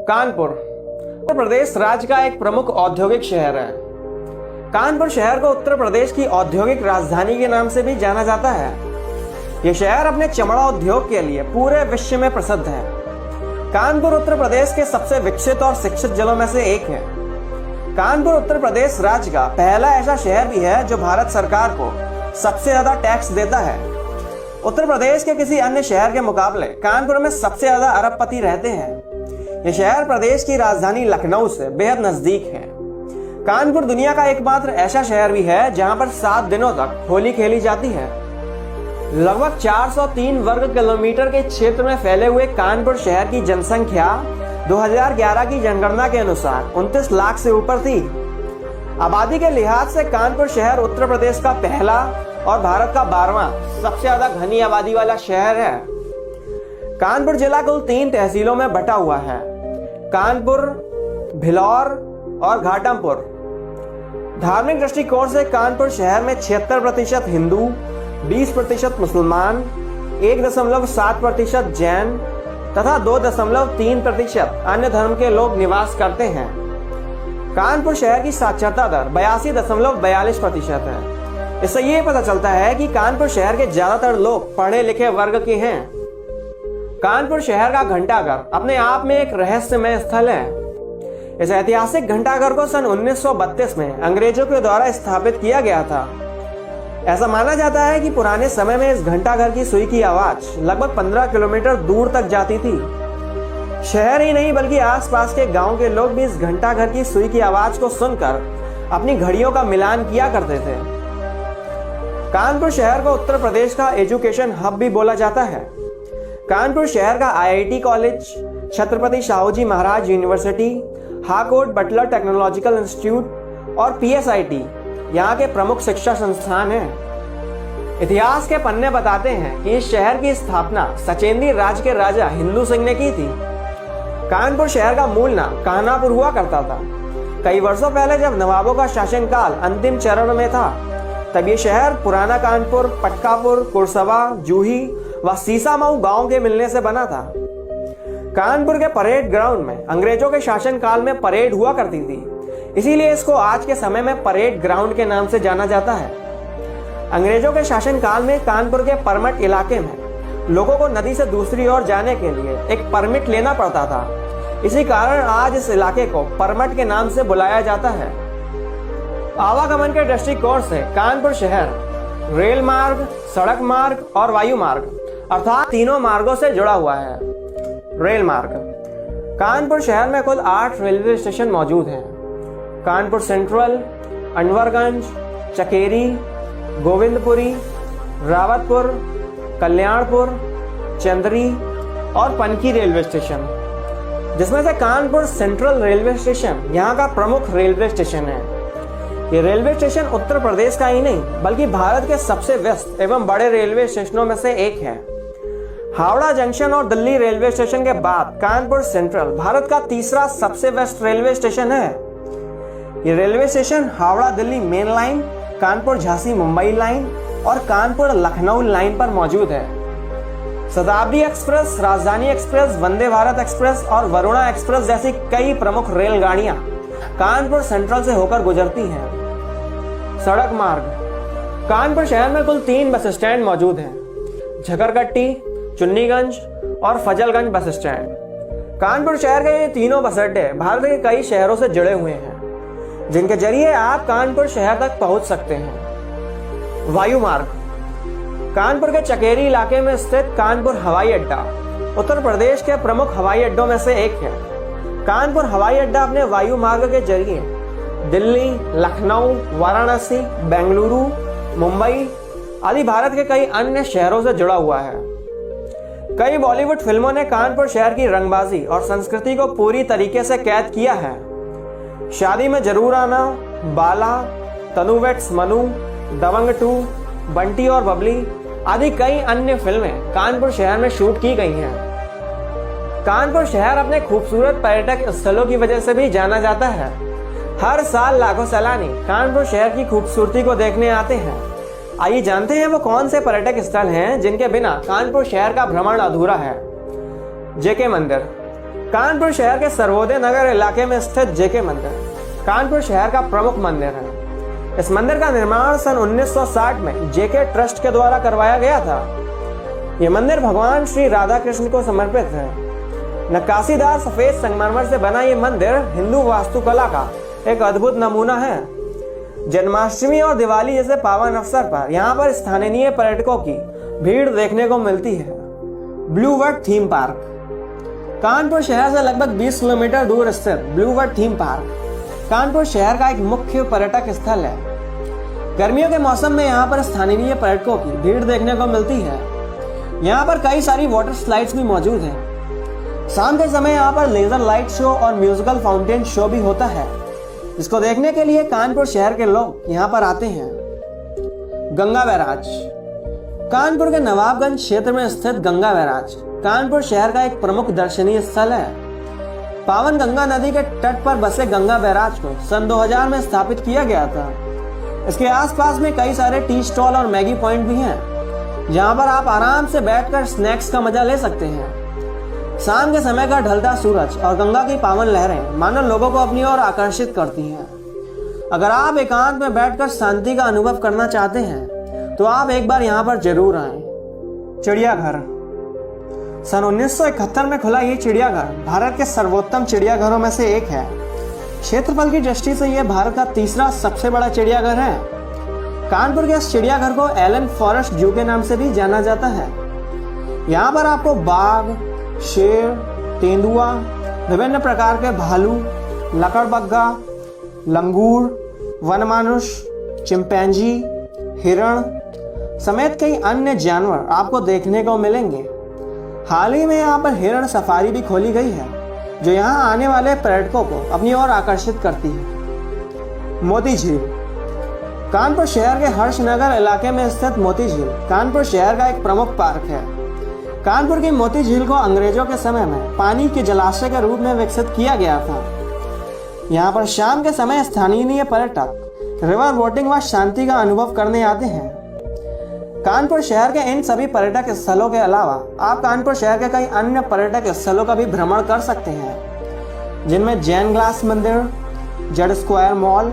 कानपुर उत्तर प्रदेश राज्य का एक प्रमुख औद्योगिक शहर है। कानपुर शहर को उत्तर प्रदेश की औद्योगिक राजधानी के नाम से भी जाना जाता है। यह शहर अपने चमड़ा उद्योग के लिए पूरे विश्व में प्रसिद्ध है। कानपुर उत्तर प्रदेश के सबसे विकसित और शिक्षित जिलों में से एक है। कानपुर उत्तर प्रदेश राज्य का पहला ऐसा शहर भी है जो भारत सरकार को सबसे ज्यादा टैक्स देता है। उत्तर प्रदेश के किसी अन्य शहर के मुकाबले कानपुर में सबसे ज्यादा अरबपति रहते हैं। यह शहर प्रदेश की राजधानी लखनऊ से बेहद नजदीक है। कानपुर दुनिया का एकमात्र ऐसा शहर भी है जहां पर 7 दिनों तक होली खेली जाती है। लगभग 403 वर्ग किलोमीटर के क्षेत्र में फैले हुए कानपुर शहर की जनसंख्या 2011 की जनगणना के अनुसार 29 लाख से ऊपर थी। आबादी के लिहाज से कानपुर शहर उत्तर प्रदेश का पहला और भारत का 12वां सबसे ज्यादा घनी आबादी वाला शहर है। कानपुर जिला कुल 3 तहसीलों में बटा हुआ है: कानपुर, भिलौर और घाटमपुर। धार्मिक दृष्टिकोण से कानपुर शहर में 76% हिंदू, 20% मुसलमान, 1.7% जैन तथा 2.3% अन्य धर्म के लोग निवास करते हैं। कानपुर शहर की साक्षरता दर 82.42% है। इससे ये पता चलता है कि कानपुर शहर के ज्यादातर लोग पढ़े लिखे वर्ग के हैं। कानपुर शहर का घंटाघर अपने आप में एक रहस्यमय स्थल है। इस ऐतिहासिक घंटाघर को सन 1932 में अंग्रेजों के द्वारा स्थापित किया गया था। ऐसा माना जाता है कि पुराने समय में इस घंटाघर की सुई की आवाज लगभग 15 किलोमीटर दूर तक जाती थी। शहर ही नहीं बल्कि आसपास के गांव के लोग भी इस घंटाघर की सुई की आवाज को सुनकर अपनी घड़ियों का मिलान किया करते थे। कानपुर शहर को उत्तर प्रदेश का एजुकेशन हब भी बोला जाता है। कानपुर शहर का IIT college, Chhatrapati Shahuji Maharaj university, हाकोट Buttler technological institute और PSIT यहाँ के प्रमुख शिक्षा संस्थान हैं। इतिहास के पन्ने बताते हैं कि इस शहर की स्थापना सचेंदी राज्य के राजा हिंदू सिंह ने की थी। कानपुर शहर का मूल नाम कान्हापुर हुआ करता था। कई वर्षों पहले जब नवाबों का शासनकाल अंतिम चरण में था, तब ये शहर पुराना कानपुर, पटकापुर, कुरसबा, जूही व सीसामऊ गांव के मिलने से बना था। कानपुर के परेड ग्राउंड में अंग्रेजों के शासनकाल में परेड हुआ करती थी, इसीलिए इसको आज के समय में परेड ग्राउंड के नाम से जाना जाता है। अंग्रेजों के शासनकाल में कानपुर के परमट इलाके में लोगों को नदी से दूसरी ओर जाने के लिए एक परमिट लेना पड़ता था। इसी कारण आज इस इलाके को परमट के नाम से बुलाया जाता है। आवागमन के दृष्टिकोण से कानपुर शहर रेल मार्ग, सड़क मार्ग और वायु मार्ग अर्थात तीनों मार्गों से जुड़ा हुआ है। रेल मार्ग: कानपुर शहर में कुल 8 रेलवे स्टेशन मौजूद हैं। कानपुर सेंट्रल, अनवरगंज, चकेरी, गोविंदपुरी, रावतपुर, कल्याणपुर, चंदरी और पनकी रेलवे स्टेशन, जिसमें से कानपुर सेंट्रल रेलवे स्टेशन यहाँ का प्रमुख रेलवे स्टेशन है। ये रेलवे स्टेशन उत्तर प्रदेश का ही नहीं बल्कि भारत के सबसे व्यस्त एवं बड़े रेलवे स्टेशनों में से एक है। हावड़ा जंक्शन और दिल्ली रेलवे स्टेशन के बाद कानपुर सेंट्रल भारत का तीसरा सबसे व्यस्त रेलवे स्टेशन है। ये railway station Howrah Delhi main line, Kanpur Jhansi Mumbai line और कानपुर लखनऊ लाइन पर मौजूद है। शताब्दी एक्सप्रेस, राजधानी एक्सप्रेस, वंदे भारत एक्सप्रेस और वरुणा एक्सप्रेस जैसी कई प्रमुख रेलगाड़ियां कानपुर सेंट्रल से होकर गुजरती हैं। सड़क मार्ग: कानपुर शहर में कुल 3 बस स्टैंड मौजूद हैं: झकरकट्टी, चुन्नीगंज और फजलगंज बस स्टैंड। कानपुर शहर के ये तीनों बस अड्डे भारत के कई शहरों से जुड़े हुए हैं, जिनके जरिए आप कानपुर शहर तक पहुंच सकते हैं। वायु मार्ग: कानपुर के चकेरी इलाके में स्थित कानपुर हवाई अड्डा उत्तर प्रदेश के प्रमुख हवाई अड्डों में से एक है। कानपुर हवाई अड्डा अपने वायु मार्ग के जरिए दिल्ली, लखनऊ, वाराणसी, बेंगलुरु, मुंबई आदि भारत के कई अन्य शहरों से जुड़ा हुआ है। कई बॉलीवुड फिल्मों ने कानपुर शहर की रंगबाजी और संस्कृति को पूरी तरीके से कैद किया है। शादी में जरूर आना, बाला, तनु वेड्स मनु, दबंग 2, बंटी और बबली आदि कई अन्य फिल्में कानपुर शहर में शूट की गई हैं। कानपुर शहर अपने खूबसूरत पर्यटक स्थलों की वजह से भी जाना जाता है। हर साल लाखों सैलानी कानपुर शहर की खूबसूरती को देखने आते हैं। आइए जानते हैं वो कौन से पर्यटक स्थल हैं जिनके बिना कानपुर शहर का भ्रमण अधूरा है। जेके मंदिर। कानपुर शहर के सर्वोदय नगर इलाके में स्थित जेके मंदिर कानपुर शहर का प्रमुख मंदिर है। इस मंदिर का निर्माण सन 1960 में जेके ट्रस्ट के द्वारा करवाया गया था। यह मंदिर भगवान श्री राधा कृष्ण को समर्पित है। नक्काशीदार सफेद संगमरमर से बना ये मंदिर हिंदू वास्तुकला का एक अद्भुत नमूना है। जन्माष्टमी और दिवाली जैसे पावन अवसर पर यहाँ पर स्थानीय पर्यटकों की भीड़ देखने को मिलती है। Blue world theme park Kanpur शहर से लगभग 20 किलोमीटर दूर स्थित blue world theme park Kanpur शहर का एक मुख्य पर्यटक स्थल है। गर्मियों के मौसम में यहाँ पर स्थानीय पर्यटकों की भीड़ देखने को मिलती है। यहाँ पर कई सारी वाटर स्लाइड्स भी मौजूद हैं। शाम के समय यहाँ पर लेजर लाइट शो और म्यूजिकल फाउंटेन शो भी होता है, जिसको देखने के लिए कानपुर शहर के लोग यहाँ पर आते हैं। गंगा बैराज कानपुर के नवाबगंज क्षेत्र में स्थित गंगा बैराज कानपुर शहर का एक प्रमुख दर्शनीय स्थल है। पावन गंगा नदी के तट पर बसे गंगा बैराज को सन 2000 में स्थापित किया गया था। इसके आसपास में कई सारे टी स्टॉल और मैगी पॉइंट भी हैं, जहां पर आप आराम से बैठकर स्नैक्स का मजा ले सकते हैं। शाम के समय का ढलता सूरज और गंगा की पावन लहरें मानो लोगों को अपनी ओर आकर्षित करती हैं। अगर आप एकांत में बैठकर शांति का अनुभव करना चाहते हैं तो आप एक बार यहाँ पर जरूर आएं। चिड़ियाघर सन 1971 में खुला ये चिड़ियाघर भारत के सर्वोत्तम चिड़ियाघरों में से एक है। क्षेत्रफल की दृष्टि से यह भारत का तीसरा सबसे बड़ा चिड़ियाघर है। कानपुर के इस चिड़ियाघर को एलन फॉरेस्ट जू के नाम से भी जाना जाता है। यहाँ पर आपको बाघ, शेर, तेंदुआ, विभिन्न प्रकार के भालू, लकड़बग्गा, लंगूर, वनमानुष, चिंपैंजी, हिरण समेत कई अन्य जानवर आपको देखने को मिलेंगे। हाल ही में यहाँ पर हिरण सफारी भी खोली गई है, जो यहाँ आने वाले पर्यटकों को अपनी ओर आकर्षित करती है। मोती झील कानपुर शहर के हर्षनगर इलाके में स्थित मोती झील कानपुर शहर का एक प्रमुख पार्क है। कानपुर की मोती झील को अंग्रेजों के समय में पानी के जलाशय के रूप में विकसित किया गया था। यहाँ पर शाम के समय स्थानीय पर्यटक रिवर बोटिंग व शांति का अनुभव करने आते हैं। कानपुर शहर के इन सभी पर्यटक स्थलों के अलावा आप कानपुर शहर के कई अन्य पर्यटक स्थलों का भी भ्रमण कर सकते हैं, जिनमें जैन ग्लास मंदिर, जेड स्क्वायर मॉल,